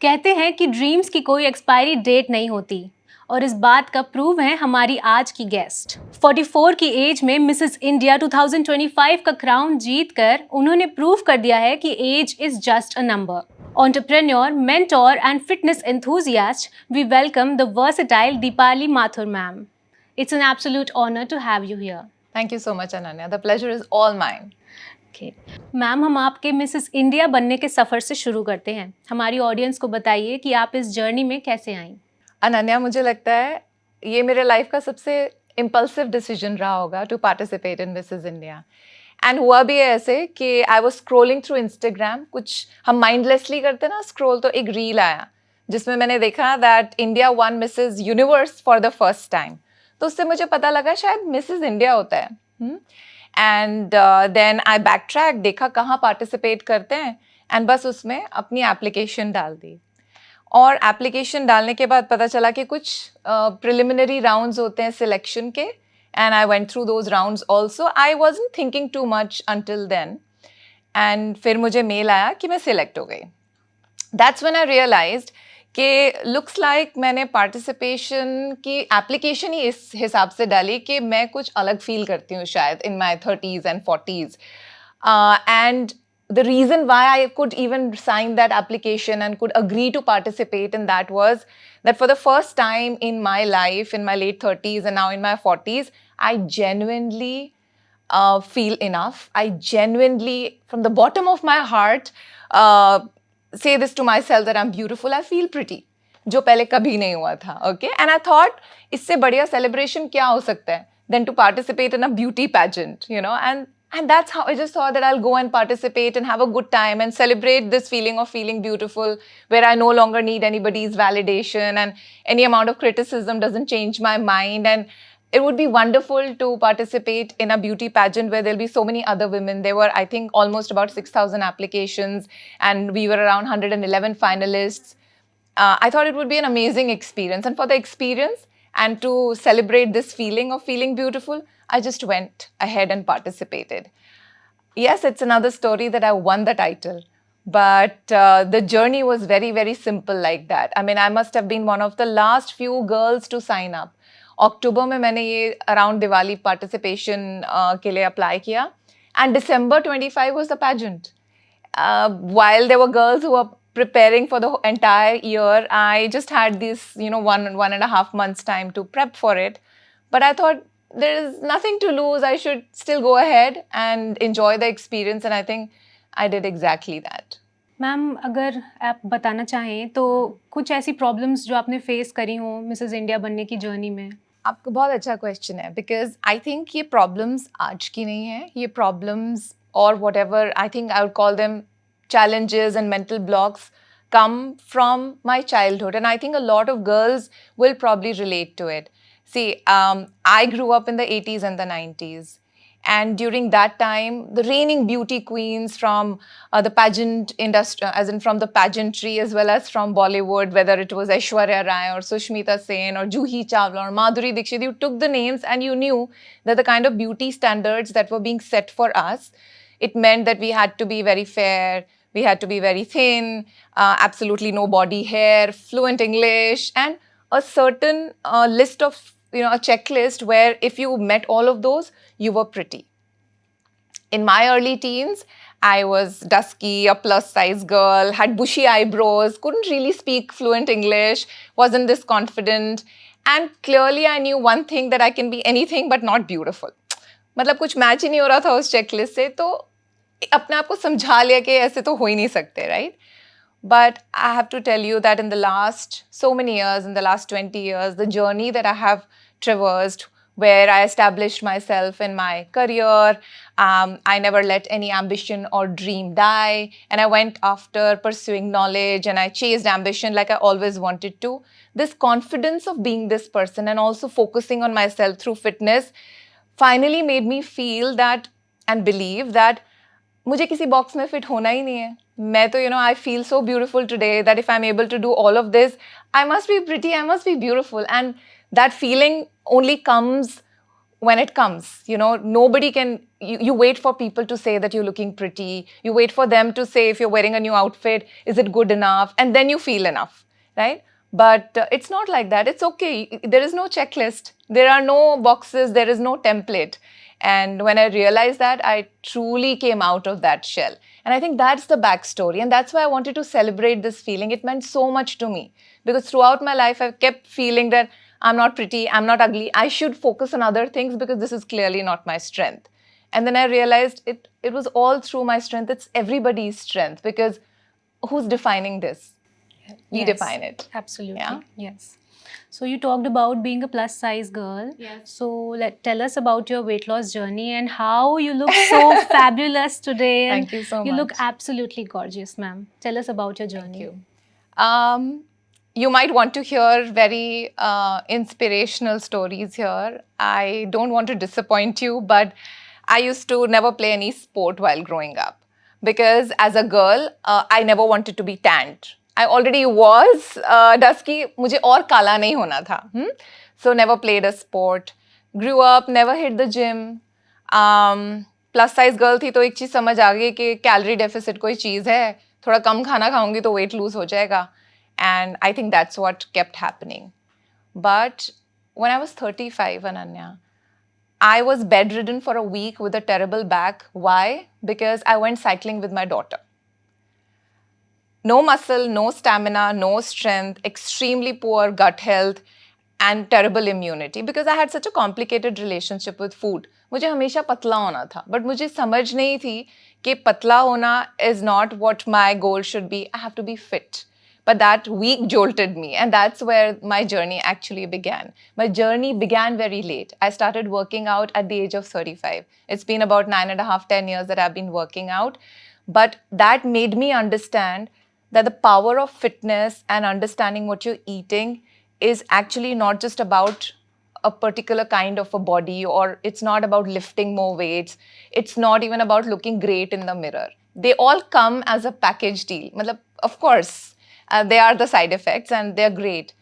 कहते हैं कि ड्रीम्स की कोई एक्सपायरी डेट नहीं होती और इस बात का प्रूव है हमारी आज की गेस्ट। 44 की एज में मिसेस इंडिया 2025 का क्राउन जीतकर उन्होंने प्रूव कर दिया है कि age is just a number. Entrepreneur, mentor and fitness enthusiast, we welcome the versatile Deepali Mathur ma'am. It's an absolute honor to have you here. Thank you so much, Ananya. The pleasure is all mine. Ma'am, हम आपके Mrs India बनने के सफ़र से शुरू करते हैं। हमारी audience को बताइए कि आप इस जर्नी में कैसे आई। अनन्या, मुझे लगता है ये मेरे लाइफ का सबसे इम्पल्सिव डिसीजन रहा होगा to participate in Mrs India. And हुआ भी है ऐसे कि I was scrolling through Instagram, कुछ हम माइंडलेसली करते ना स्क्रोल, तो एक रील आया जिसमें मैंने देखा that India one Mrs universe for the first time. तो उससे मुझे पता लगा शायद मिसेस इंडिया होता है। And then I back track, देखा कहाँ पार्टिसिपेट करते हैं, एंड बस उसमें अपनी एप्लीकेशन डाल दी। और एप्लीकेशन डालने के बाद पता चला कि कुछ प्रिलिमिनरी राउंड्स होते हैं सिलेक्शन के, and I went through those rounds also. I wasn't thinking too much until then, and फिर मुझे मेल आया कि मैं सिलेक्ट हो गई। दैट्स व्हेन आई रियलाइज्ड कि लुक्स लाइक मैंने पार्टिसिपेशन की एप्लीकेशन ही इस हिसाब से डाली कि मैं कुछ अलग फील करती हूँ शायद इन माई 30s and 40s. And the reason why I could even sign that application and could agree to participate in that was that for the first time in my life, in my late 30s and now in my 40s, I genuinely feel enough. I genuinely, from the bottom of my heart, say this to myself that I'm beautiful, I feel pretty, जो पहले कभी नहीं हुआ था. Okay, and I thought इससे बढ़िया celebration क्या हो सकता है than to participate in a beauty pageant, you know, and that's how I just thought that I'll go and participate and have a good time and celebrate this feeling of feeling beautiful, where I no longer need anybody's validation and any amount of criticism doesn't change my mind. And it would be wonderful to participate in a beauty pageant where there'll be so many other women. There were, I think, almost about 6,000 applications, and we were around 111 finalists. I thought it would be an amazing experience. And for the experience and to celebrate this feeling of feeling beautiful, I just went ahead and participated. Yes, it's another story that I won the title, but the journey was very, very simple like that. I mean, I must have been one of the last few girls to sign up. अक्टूबर में मैंने ये around Diwali participation के लिए apply किया, and December 25 was the pageant. While there were girls who were preparing for the entire year, I just had this, you know, one and a half months time to prep for it. But I thought there is nothing to lose. I should still go ahead and enjoy the experience, and I think I did exactly that. Ma'am, अगर आप बताना चाहें तो कुछ ऐसी problems जो आपने face करी हो मिसेस इंडिया बनने की जर्नी में। आपका बहुत अच्छा क्वेश्चन है, बिकॉज आई थिंक ये प्रॉब्लम्स आज की नहीं है, ये प्रॉब्लम्स और what ever, I think I would call them challenges and mental blocks come from my childhood, and I think a lot of girls will probably relate to it. See, I grew up in the 80s and the 90s, and during that time the reigning beauty queens from the pageant industry, as in from the pageantry as well as from Bollywood, whether it was Aishwarya Rai or Sushmita Sen or Juhi Chawla or Madhuri Dixit, you took the names and you knew that the kind of beauty standards that were being set for us, it meant that we had to be very fair, we had to be very thin, absolutely no body hair, fluent English, and a certain list of, you know, a checklist where if you met all of those, you were pretty. In my early teens, I was dusky, a plus size girl, had bushy eyebrows, couldn't really speak fluent English, wasn't this confident, and clearly I knew one thing, that I can be anything but not beautiful. मतलब कुछ match ही नहीं हो रहा था उस checklist से, तो अपने आप को समझा लिया कि ऐसे तो हो ही नहीं सकते, right? But I have to tell you that in the last so many years, in the last 20 years, the journey that I have traversed, where I established myself in my career, I never let any ambition or dream die, and I went after pursuing knowledge, and I chased ambition like I always wanted to. This confidence of being this person and also focusing on myself through fitness finally made me feel that and believe that मुझे किसी box में fit होना ही नहीं है. मैं तो, you know, I feel so beautiful today that if I'm able to do all of this, I must be pretty, I must be beautiful. And that feeling only comes when it comes, you know, nobody can, you wait for people to say that you're looking pretty, you wait for them to say if you're wearing a new outfit, is it good enough, and then you feel enough, right? But it's not like that. It's okay. There is no checklist, there are no boxes, there is no template. And when I realized that, I truly came out of that shell. And I think that's the backstory, and that's why I wanted to celebrate this feeling. It meant so much to me, because throughout my life I've kept feeling that I'm not pretty, I'm not ugly, I should focus on other things because this is clearly not my strength. And then I realized it was all through my strength. It's everybody's strength, because who's defining this? We Yes, define it. Absolutely. Yeah. Yes. So you talked about being a plus size girl. Yes. So tell us about your weight loss journey and how you look so fabulous today. And Thank you so you much. look absolutely gorgeous, ma'am. Tell us about your journey. Thank you. You might want to hear very inspirational stories here. I don't want to disappoint you, but I used to never play any sport while growing up, because as a girl, I never wanted to be tanned. I already was dusky. मुझे और काला नहीं होना था. So never played a sport. Grew up, never hit the gym. Plus size girl थी तो एक चीज़ समझ आ गई कि calorie deficit कोई चीज़ है. थोड़ा कम खाना खाऊंगी तो weight lose हो जाएगा. And I think that's what kept happening. But when I was 35, Ananya, I was bedridden for a week with a terrible back. Why? Because I went cycling with my daughter. No muscle, no stamina, no strength, extremely poor gut health, and terrible immunity, because I had such a complicated relationship with food. मुझे हमेशा पतला होना था, but मुझे समझ नहीं थी कि पतला होना is not what my goal should be. I have to be fit. But that week jolted me, and that's where my journey actually began. My journey began very late. I started working out at the age of 35. It's been about 9.5, 10 years that I've been working out. But that made me understand that the power of fitness and understanding what you're eating is actually not just about a particular kind of a body, or it's not about lifting more weights. It's not even about looking great in the mirror. They all come as a package deal. Matlab, of course, they are the side effects and they're great.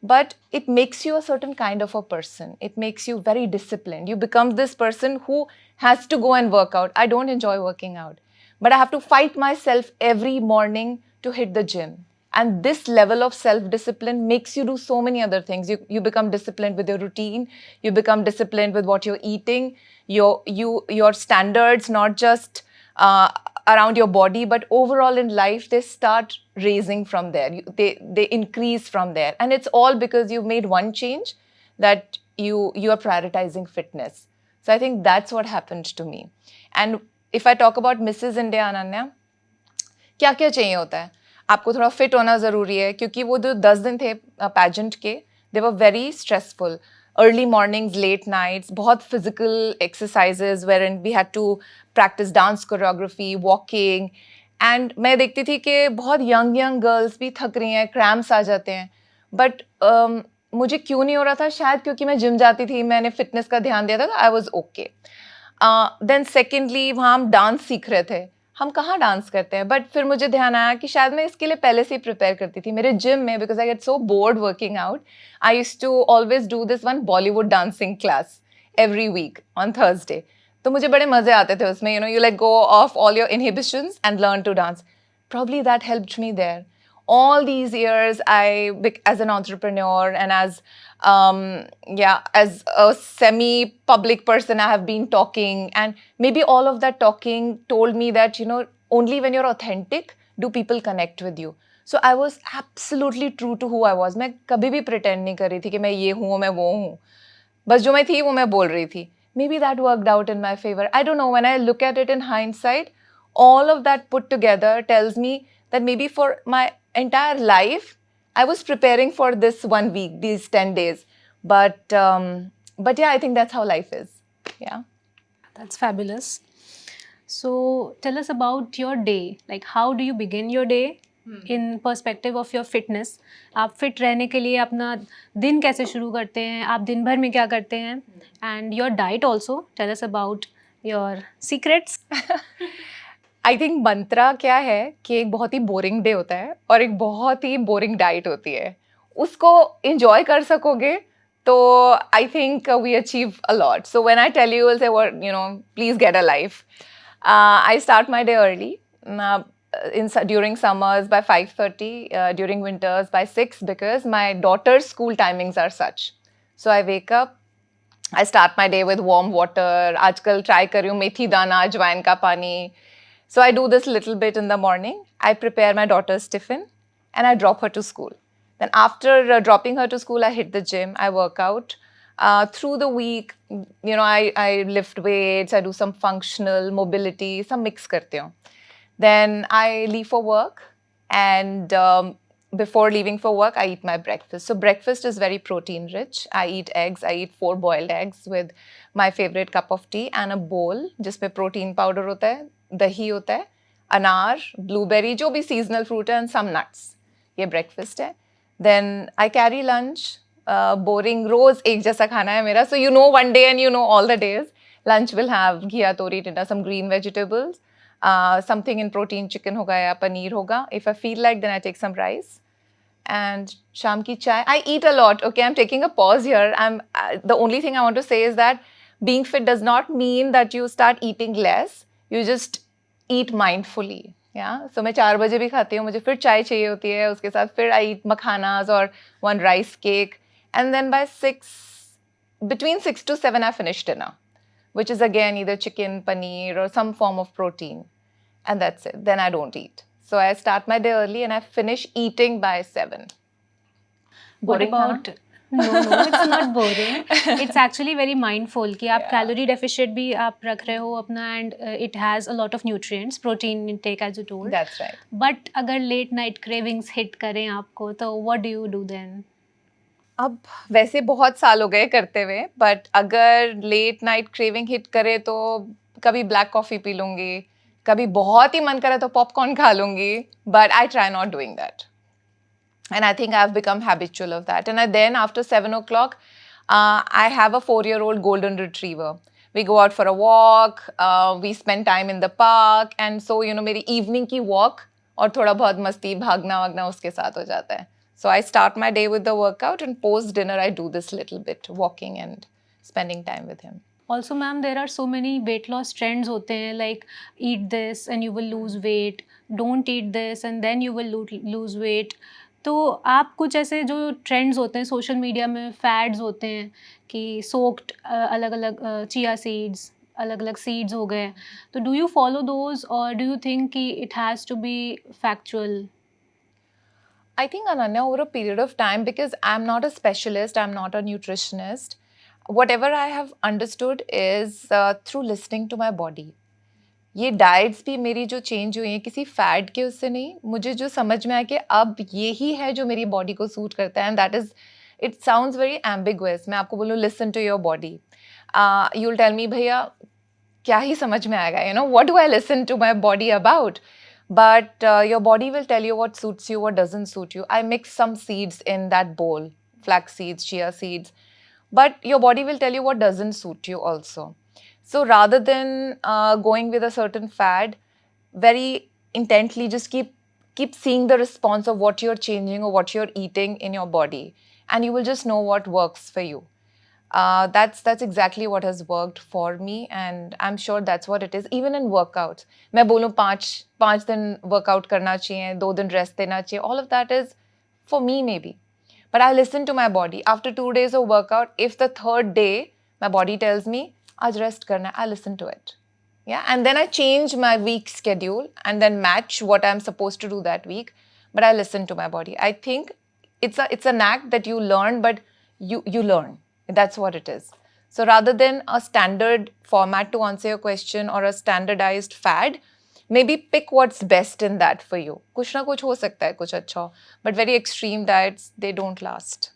But it makes you a certain kind of a person. It makes you very disciplined. You become this person who has to go and work out. I don't enjoy working out, but I have to fight myself every morning to hit the gym. And this level of self-discipline makes you do so many other things. You become disciplined with your routine. You become disciplined with what you're eating. Your standards, not just around your body, but overall in life, they start raising from there. They increase from there. And it's all because you've made one change, that you are prioritizing fitness. So I think that's what happened to me. And if I talk about Mrs. India, Ananya, क्या क्या चाहिए होता है? आपको थोड़ा fit होना ज़रूरी है, क्योंकि वो जो 10 दिन थे पैजेंट के, they were very stressful. Early mornings, late nights, बहुत physical exercises wherein we had to practise dance choreography, walking. And मैं देखती थी कि बहुत यंग गर्ल्स भी थक रही हैं, क्रैम्प्स आ जाते हैं. बट मुझे क्यों नहीं हो रहा था? शायद क्योंकि मैं जिम जाती थी, मैंने फिटनेस का ध्यान दिया था, तो I was okay. Then secondly वहाँ हम डांस सीख रहे थे. हम कहाँ डांस करते हैं? बट फिर मुझे ध्यान आया कि शायद मैं इसके लिए पहले से ही प्रिपेयर करती थी. मेरे जिम में, because I get so bored working out, I used to always do this one Bollywood dancing class every week on Thursday. तो मुझे बड़े मजे आते थे उसमें. You let go of all your inhibitions and learn to dance. Probably that helped me there. All these years, as an entrepreneur and as a semi-public person, I have been talking, and maybe all of that talking told me that, only when you're authentic do people connect with you. So I was absolutely true to who I was. मैं कभी भी pretend नहीं कर रही थी कि मैं ये हूँ, मैं वो हूँ. बस जो मैं थी वो मैं बोल रही थी. Maybe that worked out in my favor. I don't know. When I look at it in hindsight, all of that put together tells me that maybe for my entire life, I was preparing for this 1 week, these 10 days. But yeah, I think that's how life is. Yeah. That's fabulous. So tell us about your day. Like, how do you begin your day in perspective of your fitness? आप fit रहने के लिए अपना दिन कैसे शुरू करते हैं? आप दिन भर में क्या करते हैं? And your diet also. Tell us about your secrets. I think मंत्रा क्या है कि एक बहुत ही बोरिंग डे होता है और एक बहुत ही बोरिंग डाइट होती है. उसको इंजॉय कर सकोगे So I think we achieve a lot. So when I tell you, you'll say, "Well, please get a life." I start my day early. During summers by 5:30, during winters by 6, because my daughter's school timings are such. So I wake up. I start my day with warm water. आजकल try कर रही हूँ मेथी दाना, अजवाइन का पानी. So I do this little bit in the morning. I prepare my daughter's tiffin and I drop her to school. Then after dropping her to school, I hit the gym, I work out. Through the week, I lift weights, I do some functional mobility, some mix करती हूँ. Then I leave for work, and before leaving for work, I eat my breakfast. So breakfast is very protein rich. I eat eggs. I eat 4 boiled eggs with my favorite cup of tea and a bowl जिसमें protein powder होता है, दही होता है, अनार, blueberry, जो भी seasonal fruit है, and some nuts. ये breakfast है. Then I carry lunch. Boring, रोज एक जैसा खाना है मेरा. So you know one day and you know all the days. Lunch will have ghiya, tori, tina, some green vegetables. Something in protein, chicken होगा या पनीर होगा. If I feel like, then I take some rice. And शाम की चाय. I eat a lot. Okay, I'm taking a pause here. The only thing I want to say is that being fit does not mean that you start eating less. You just eat mindfully. So मैं 4 बजे भी खाती हूँ, मुझे फिर चाय चाहिए होती है, उसके साथ फिर I eat मखानास और 1 rice cake, and then by 6, between 6 to 7 I finish dinner, which is again either chicken, paneer or some form of protein, and that's it. Then I don't eat. So I start my day early and I finish eating by 7. What Boring था ना? about no, it's not boring. It's actually very mindful कि आप calorie deficit भी आप रख रहे हो अपना, and it has a lot of nutrients, protein intake as you told. That's right. But अगर late night cravings hit करें आपको, तो what do you do then? अब वैसे बहुत साल हो गए करते हुए, बट अगर लेट नाइट क्रेविंग हिट करे तो कभी ब्लैक कॉफी पी लूंगी, कभी बहुत ही मन करे तो पॉपकॉर्न खा लूंगी, but I try not doing that. And I think I've become habitual of that. And then after 7 o'clock, I have a 4-year-old golden retriever. We go out for a walk, we spend time in the park, and so, मेरी evening की walk और थोड़ा बहुत मस्ती, भागना वागना उसके साथ हो जाता है. So I start my day with the workout, and post dinner I do this little bit, walking and spending time with him. Also, ma'am, there are so many weight loss trends होते हैं, like eat this and you will lose weight, don't eat this and then you will lose weight. तो आप कुछ ऐसे जो trends होते हैं social media में, फैड्स होते हैं कि सोक्ड अलग अलग चिया सीड्स, अलग अलग सीड्स हो गए, तो डू यू फॉलो दोज और डू यू थिंक कि it has to be factual? I think, Ananya, over a period of time, because I'm not a specialist, I'm not a nutritionist, whatever I have understood is through listening to my body. ये diets भी मेरी जो change हुई हैं किसी fed के उससे नहीं, मुझे जो समझ में आया कि अब यही है जो मेरी बॉडी को सूट करता है, and that is, it sounds very ambiguous. मैं आपको बोलूँ listen to your body, you will tell me भैया क्या ही समझ में आएगा, what do I listen to my body about. But your body will tell you what suits you, what doesn't suit you. I mix some seeds in that bowl, flax seeds, chia seeds. But your body will tell you what doesn't suit you also. So rather than going with a certain fad, very intently just keep seeing the response of what you're changing or what you're eating in your body. And you will just know what works for you. That's exactly what has worked for me, and I'm sure that's what it is. Even in workouts, मैं बोलूँ 5 दिन workout करना चाहिए, 2 दिन rest देना चाहिए. All of that is for me maybe, but I listen to my body. After 2 days of workout, if the 3rd day my body tells me आज rest करना है, I listen to it. And then I change my week schedule and then match what I'm supposed to do that week. But I listen to my body. I think it's a knack that you learn, but you learn. That's what it is. So rather than a standard format to answer your question or a standardized fad, maybe pick what's best in that for you. कुछ ना कुछ हो सकता है कुछ अच्छा, but very extreme diets, they don't last.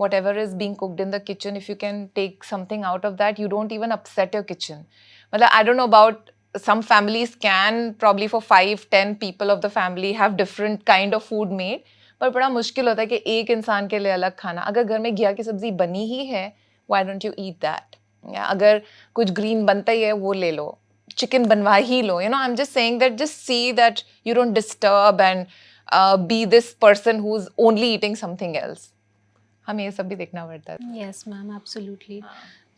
Whatever is being cooked in the kitchen, if you can take something out of that, you don't even upset your kitchen. But I don't know about some families can probably for 5-10 people of the family have different kind of food made. पर बड़ा मुश्किल होता है कि एक इंसान के लिए अलग खाना. अगर घर में घिया की सब्जी बनी ही है, why don't you eat that? अगर कुछ ग्रीन बनता ही है वो ले लो, चिकन बनवा ही लो. I'm just saying that just see that you don't disturb and be this person who's only eating something else. हमें ये सब भी देखना पड़ता है। Yes ma'am, absolutely.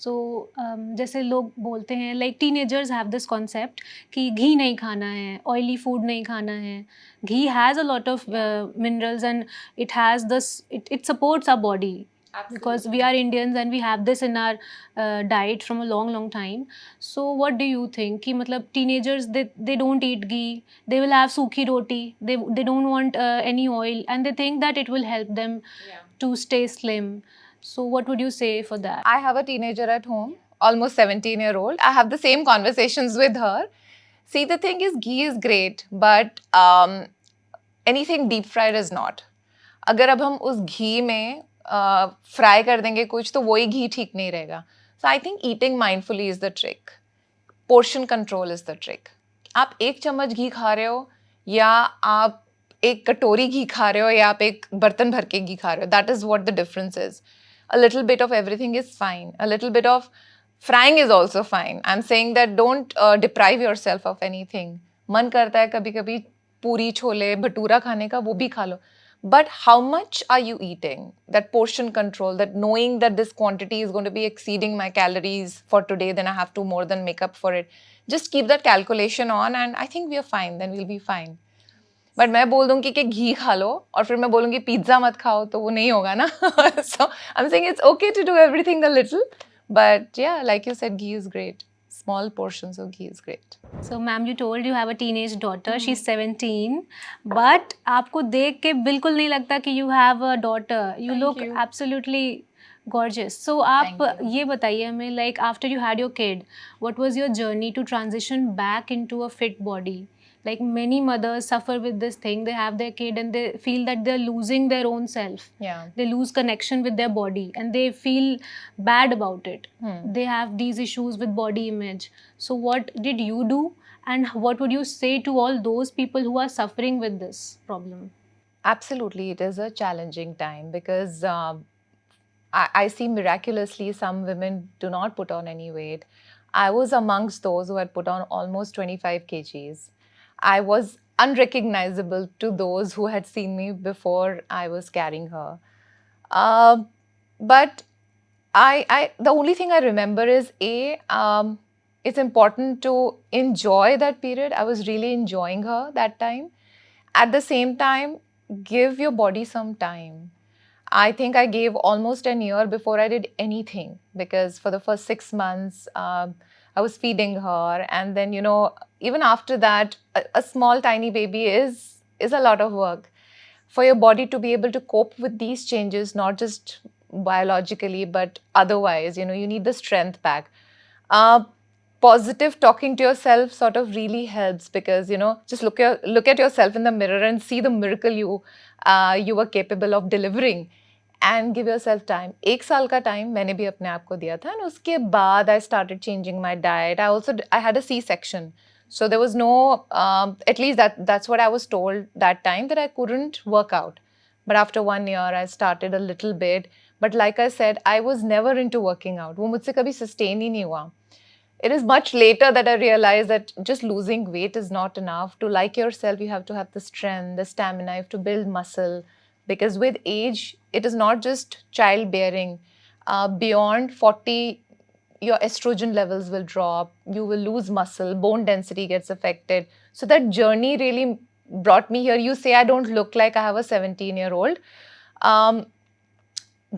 सो जैसे लोग बोलते हैं, like teenagers have this concept कि घी नहीं खाना है, ऑयली फूड नहीं खाना है. Ghee has a lot of minerals and it has this, it supports our body because we are Indians and we have this in our diet from a long time. So what do you think कि मतलब teenagers they don't eat ghee, they will have सूखी roti, they don't want any oil and they think that it will help them to stay slim. So what would you say for that? I have a teenager at home, almost 17-year-old. I have the same conversations with her. See, the thing is, ghee is great, but anything deep fried is not. अगर अब हम उस घी में fry कर देंगे कुछ, तो वही घी ठीक नहीं रहेगा. So I think eating mindfully is the trick. Portion control is the trick. आप 1 चम्मच घी खा रहे हो या आप 1 कटोरी घी खा रहे हो या आप 1 बर्तन भर के घी खा रहे हो, that is what the difference is. A little bit of everything is fine. A little bit of frying is also fine. I'm saying that don't deprive yourself of anything. मन करता है कभी कभी पूरी छोले भटूरा खाने का, वो भी खा लो. But how much are you eating? That portion control, that knowing that this quantity is going to be exceeding my calories for today, then I have to more than make up for it. Just keep that calculation on and I think we are fine, then we'll be fine. But मैं बोल दूंगी कि घी खा लो और फिर मैं बोलूँगी pizza मत खाओ, तो वो नहीं होगा ना. So I am saying it's okay to do everything a little, but yeah like you said, ghee is great. Small portions of ghee is great. So ma'am, you told you have a teenage daughter, she's 17, but आपको देख के बिल्कुल नहीं लगता कि you have a daughter. You Thank look you. absolutely gorgeous. So आप Thank you. ये बताइए हमें, like after you had your kid, what was your journey to transition back into a fit body? Like many mothers suffer with this thing. They have their kid and they feel that they're losing their own self. Yeah. They lose connection with their body and they feel bad about it. They have these issues with body image. So what did you do and what would you say to all those people who are suffering with this problem? Absolutely, it is a challenging time because I see miraculously some women do not put on any weight. I was amongst those who had put on almost 25 kgs. I was unrecognizable to those who had seen me before I was carrying her. But the only thing I remember is it's important to enjoy that period. I was really enjoying her that time. At the same time, give your body some time. I think I gave almost a year before I did anything because for the first 6 months, I was feeding her. And then, you know, even after that, a small tiny baby is a lot of work. For your body to be able to cope with these changes, not just biologically, but otherwise, you know, you need the strength back. Positive talking to yourself sort of really helps because, you know, just look at yourself in the mirror and see the miracle you were capable of delivering. And give yourself time. 1 साल का time मैंने भी अपने आप को दिया था. And उसके बाद I started changing my diet. I had a C-section. So there was no, at least that's what I was told that time, that I couldn't work out. But after 1 year, I started a little bit. But like I said, I was never into working out. वो मुझसे कभी sustain ही नहीं हुआ. It is much later that I realized that just losing weight is not enough. To like yourself, you have to have the strength, the stamina, you have to build muscle. Because with age, it is not just childbearing. Beyond 40, your estrogen levels will drop, you will lose muscle, bone density gets affected. So that journey really brought me here. You say I don't look like I have a 17-year-old.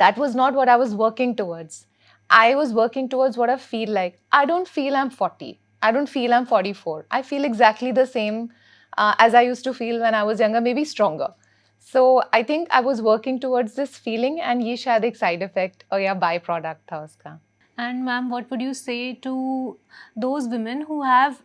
That was not what I was working towards. I was working towards what I feel like. I don't feel I'm 40. I don't feel I'm 44. I feel exactly the same as I used to feel when I was younger, maybe stronger. So I think I was working towards this feeling and ये शायद एक side effect or या byproduct था उसका. And ma'am, what would you say to those women who have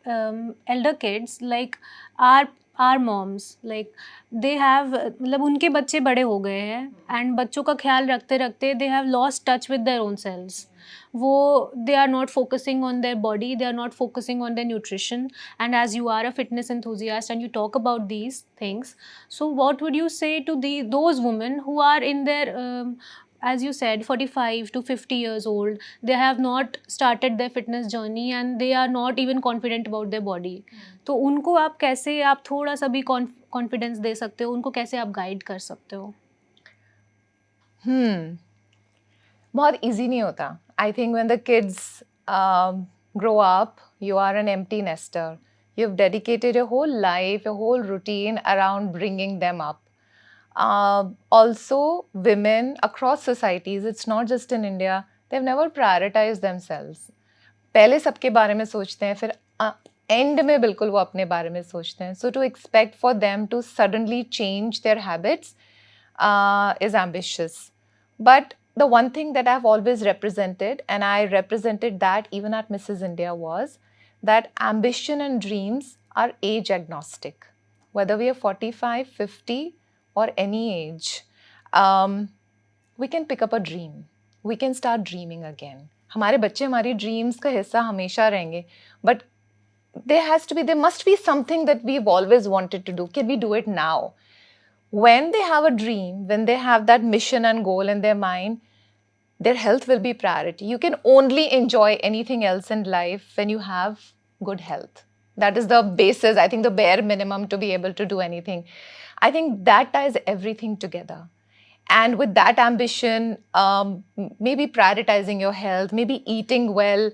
elder kids, like our moms, like they have, मतलब उनके बच्चे बड़े हो गए हैं and बच्चों का ख्याल रखते रखते they have lost touch with their own selves. वो they are not focusing on their body, they are not focusing on their nutrition. And as you are a fitness enthusiast and you talk about these things, so what would you say to those women who are in their as you said 45 to 50 years old, they have not started their fitness journey and they are not even confident about their body. तो उनको आप कैसे, आप थोड़ा सा भी confidence दे सकते हो, उनको कैसे आप गाइड कर सकते हो? बहुत easy नहीं होता. I think when the kids grow up, you are an empty nester. You've dedicated your whole life, your whole routine around bringing them up. Also, women across societies, it's not just in India, they've never prioritized themselves. पहले सबके बारे में सोचते हैं, फिर and में बिल्कुल वो अपने बारे में सोचते हैं. So to expect for them to suddenly change their habits is ambitious. But the one thing that I've always represented, and I represented that even at Mrs. India, was that ambition and dreams are age agnostic. Whether we are 45, 50, or any age, we can pick up a dream. We can start dreaming again. हमारे बच्चे हमारी dreams का हिस्सा हमेशा रहेंगे, but there must be something that we've always wanted to do. Can we do it now? When they have a dream, when they have that mission and goal in their mind, their health will be priority. You can only enjoy anything else in life when you have good health. That is the basis, I think, the bare minimum to be able to do anything. I think that ties everything together. And with that ambition, maybe prioritizing your health, maybe eating well,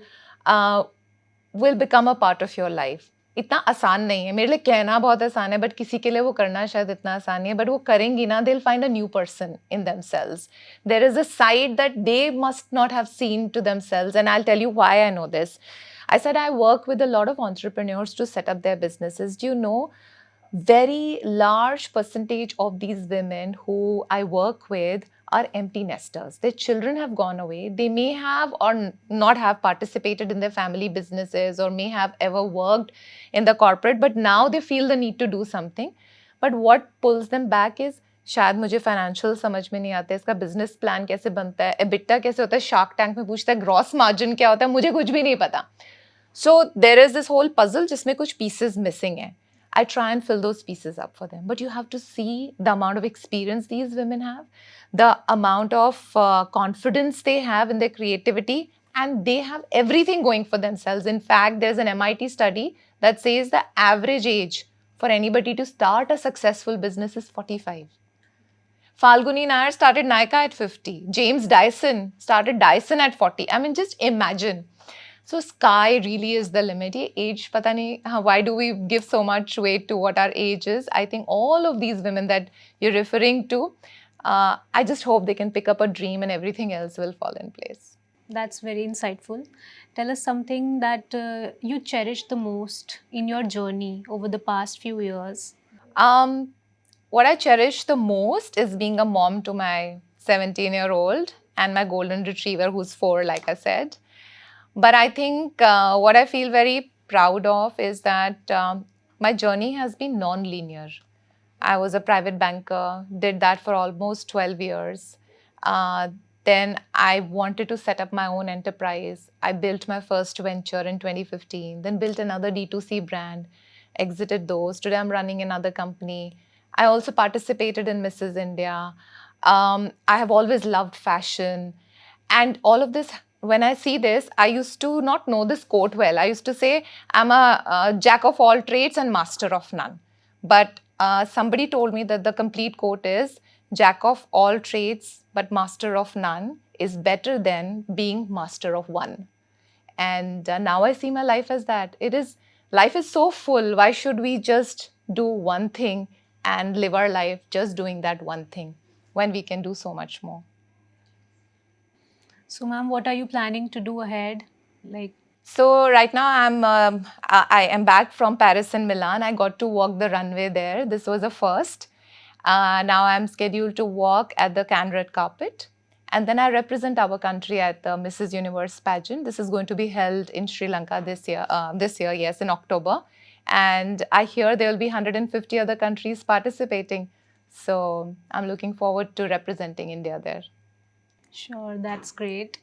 will become a part of your life. इतना आसान नहीं है. मेरे लिए कहना बहुत आसान है, बट किसी के लिए वो करना शायद इतना आसान नहीं है. बट वो करेंगी ना, they'll find a new person in themselves. There is a side that they must not have seen to themselves, and I'll tell you why I know this. I said I work with a lot of entrepreneurs to set up their businesses. Do you know, very large percentage of these women who I work with are empty nesters. Their children have gone away. They may have or not have participated in their family businesses, or may have ever worked in the corporate, but now they feel the need to do something. But what pulls them back is, शायद मुझे financial समझ में नहीं आता है, इसका business plan कैसे बनता है, एबिटा कैसे होता है, शार्क टैंक में पूछता है ग्रॉस मार्जिन क्या होता है, मुझे कुछ भी नहीं पता. So there is this whole puzzle जिसमें कुछ पीसेस मिसिंग हैं. I try and fill those pieces up for them. But you have to see the amount of experience these women have, the amount of confidence they have in their creativity, and they have everything going for themselves. In fact, there's an MIT study that says the average age for anybody to start a successful business is 45. Falguni Nair started Nykaa at 50. James Dyson started Dyson at 40. I mean, just imagine. So sky really is the limit. Ye age, pata nahi, why do we give so much weight to what our age is? I think all of these women that you're referring to, I just hope they can pick up a dream and everything else will fall in place. That's very insightful. Tell us something that you cherish the most in your journey over the past few years. What I cherish the most is being a mom to my 17-year-old and my golden retriever who's 4, like I said. But I think what I feel very proud of is that my journey has been non-linear. I was a private banker, did that for almost 12 years. Then I wanted to set up my own enterprise. I built my first venture in 2015, then built another D2C brand, exited those. Today I'm running another company. I also participated in Mrs. India. I have always loved fashion. And all of this, when I see this, I used to not know this quote well. I used to say, I'm a jack of all trades and master of none. But somebody told me that the complete quote is, jack of all trades but master of none is better than being master of one. And now I see my life as that. Life is so full. Why should we just do one thing and live our life just doing that one thing when we can do so much more? So, ma'am, what are you planning to do ahead? So right now I am back from Paris and Milan. I got to walk the runway there. This was a first. Now I'm scheduled to walk at the Cannes Red Carpet. And then I represent our country at the Mrs. Universe pageant. This is going to be held in Sri Lanka this year, yes, in October. And I hear there will be 150 other countries participating. So I'm looking forward to representing India there. Sure, that's great.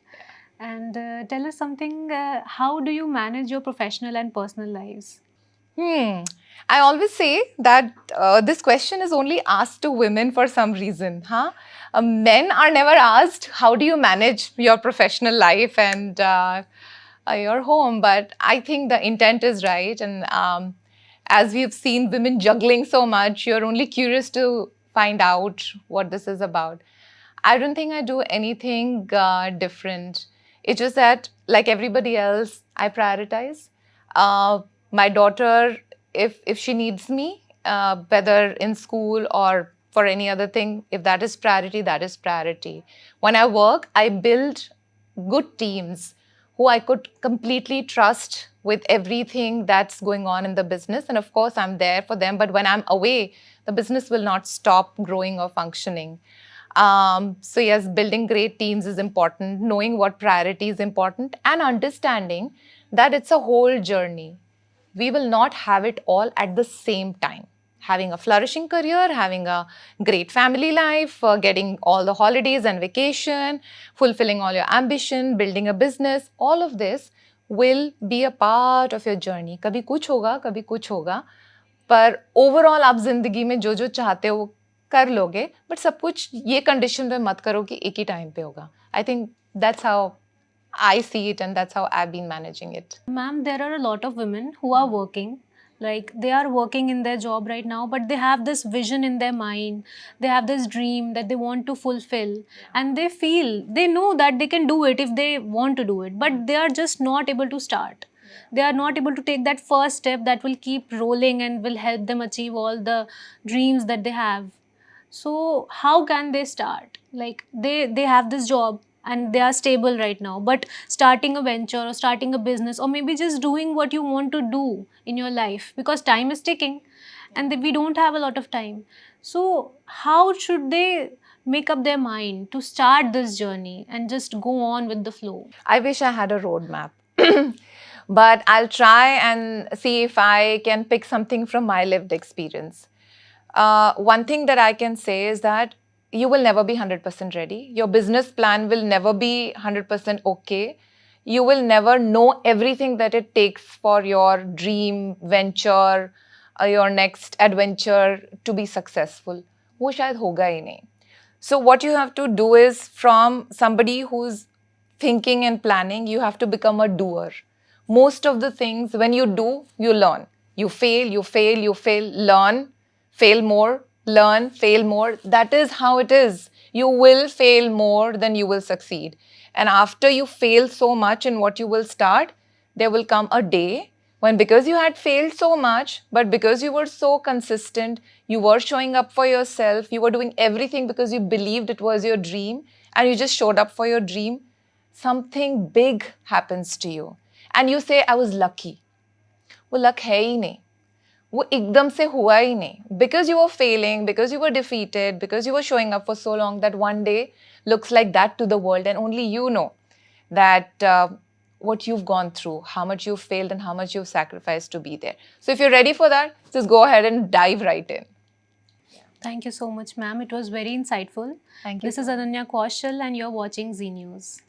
And tell us something, how do you manage your professional and personal lives? I always say that this question is only asked to women for some reason. Men are never asked, how do you manage your professional life and your home? But I think the intent is right. And as we've seen women juggling so much, you're only curious to find out what this is about. I don't think I do anything different. It's just that, like everybody else, I prioritize. My daughter, if she needs me, whether in school or for any other thing, if that is priority, that is priority. When I work, I build good teams who I could completely trust with everything that's going on in the business. And of course, I'm there for them. But when I'm away, the business will not stop growing or functioning. So yes, building great teams is important, knowing what priority is important, and understanding that it's a whole journey. We will not have it all at the same time. Having a flourishing career, having a great family life, getting all the holidays and vacation, fulfilling all your ambition, building a business, all of this will be a part of your journey. कभी कुछ होगा, पर overall आप जिंदगी में जो जो चाहते हो वो कर लोगे, बट सब कुछ ये कंडीशन पे मत करो कि एक ही टाइम पे होगा. I think that's how I see it and that's how I've been managing it. Ma'am, there are a lot of women who are working. Like they are working in their job right now, but they have this vision in their mind. They have this dream that they want to fulfill. And they know that they can do it if they want to do it, but they are just not able to start. They are not able to take that first step that will keep rolling and will help them achieve all the dreams that they have. So how can they start? Like they have this job and they are stable right now, but starting a venture or starting a business or maybe just doing what you want to do in your life, because time is ticking and we don't have a lot of time. So how should they make up their mind to start this journey and just go on with the flow? I wish I had a roadmap. But I'll try and see if I can pick something from my lived experience. One thing that I can say is that you will never be 100% ready. Your business plan will never be 100% okay. You will never know everything that it takes for your dream venture, your next adventure to be successful. वो शायद होगा ही नहीं. So what you have to do is, from somebody who's thinking and planning, you have to become a doer. Most of the things, when you do, you learn. You fail, learn, fail more, learn, fail more. That is how it is. You will fail more than you will succeed. And after you fail so much in what you will start, there will come a day when, because you had failed so much, but because you were so consistent, you were showing up for yourself, you were doing everything because you believed it was your dream, and you just showed up for your dream, something big happens to you. And you say, I was lucky. वो luck है ही नहीं, वो एकदम से हुआ ही नहीं. Because you were failing, because you were defeated, because you were showing up for so long, that one day looks like that to the world, and only you know that what you've gone through, how much you've failed and how much you've sacrificed to be there. So if you're ready for that, just go ahead and dive right in. Thank you so much, ma'am. It was very insightful. Thank you. This is Ananya Kaushal and you're watching Zee News.